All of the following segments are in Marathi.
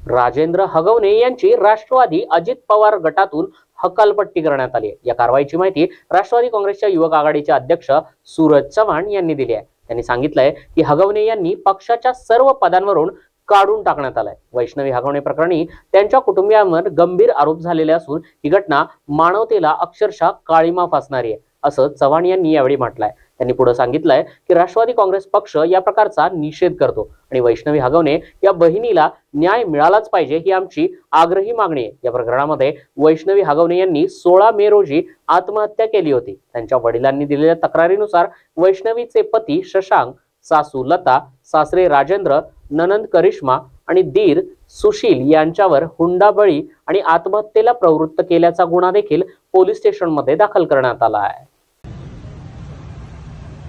राजेंद्र हगवणे यांची राष्ट्रवादी अजित पवार गटातून हकालपट्टी करण्यात आली आहे। या कारवाईची माहिती राष्ट्रवादी काँग्रेसच्या युवक आघाडीचे अध्यक्ष सूरज चव्हाण यांनी दिली आहे। त्यांनी सांगितलंय की हगवणे यांनी पक्षाच्या सर्व पदांवरून काढून टाकण्यात आलाय। वैष्णवी हगवणे प्रकरणी त्यांच्या कुटुंबियांवर गंभीर आरोप झालेले असून ही घटना मानवतेला अक्षरशः काळिमा फासणारी आहे, असं चव्हाण यांनी यावेळी म्हटलंय। त्यांनी पुढे सांगितलंय की राष्ट्रवादी काँग्रेस पक्ष या प्रकारचा निषेध करतो आणि वैष्णवी हगवणे या बहिणीला न्याय मिळालाच पाहिजे ही आमची आग्रही मागणी आहे। या प्रकरणामध्ये वैष्णवी हगवणे यांनी 16 मे रोजी आत्महत्या केली होती। त्यांच्या वडिलांनी दिलेल्या तक्रारीनुसार वैष्णवीचे पती शशांक, सासू लता, सासरे राजेंद्र, ननंद करिश्मा आणि दीर सुशील यांच्यावर हुंडाबळी आणि आत्महत्येला प्रवृत्त केल्याचा गुन्हा देखील पोलीस स्टेशनमध्ये दाखल करण्यात आला आहे।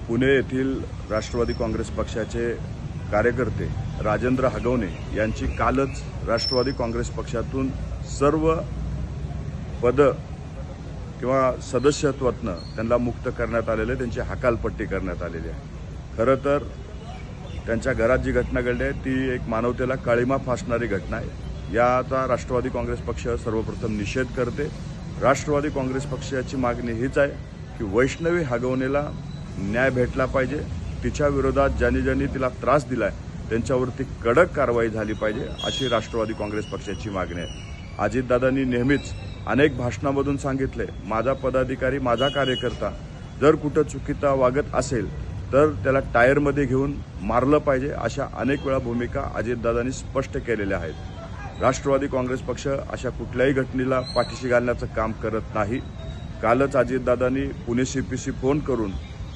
पुणे येथील राष्ट्रवादी काँग्रेस पक्षाचे कार्यकर्ते राजेंद्र हगवणे यांची कालच राष्ट्रवादी काँग्रेस पक्षातून सर्व पद किंवा सदस्यत्वातनं त्यांना मुक्त करण्यात आलेले, त्यांची हकालपट्टी करण्यात आलेली आहे। खरं तर त्यांच्या घरात जी घटना घडली आहे ती एक मानवतेला काळिमा फासणारी घटना आहे। याचा राष्ट्रवादी काँग्रेस पक्ष सर्वप्रथम निषेध करते। राष्ट्रवादी काँग्रेस पक्षाची मागणी हीच आहे की वैष्णवी हगवणेला न्याय भेटला पाहिजे। तिच्या विरोधात ज्यांनी तिला त्रास दिलाय त्यांच्यावरती कडक कारवाई झाली पाहिजे, अशी राष्ट्रवादी काँग्रेस पक्षाची मागणी आहे। अजितदादांनी नेहमीच अनेक भाषणांमधून सांगितले, माझा पदाधिकारी, माझा कार्यकर्ता जर कुठं चुकीचा वागत असेल तर त्याला टायरमध्ये घेऊन मारलं पाहिजे, अशा अनेक वेळा भूमिका अजितदादांनी स्पष्ट केलेल्या आहेत। राष्ट्रवादी काँग्रेस पक्ष अशा कुठल्याही घटनेला पाठीशी घालण्याचं काम करत नाही। कालच अजितदादांनी पुणे CPC फोन करून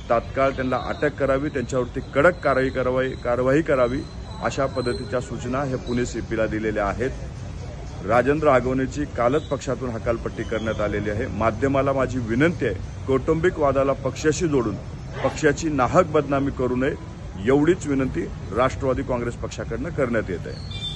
तात्काळ त्यांना अटक करावी, त्यांच्यावरती कडक कारवाई करावी, अशा पद्धतीच्या सूचना हे पुणे CPला दिलेल्या आहेत। राजेंद्र हगवणेची कालच पक्षातून हकालपट्टी करण्यात आलेली आहे। माध्यमाला माझी विनंती आहे, कौटुंबिक वादाला पक्षाशी जोडून पक्षाची नाहक बदनामी करू नये, एवढीच विनंती राष्ट्रवादी काँग्रेस पक्षाकडून करण्यात येत आहे।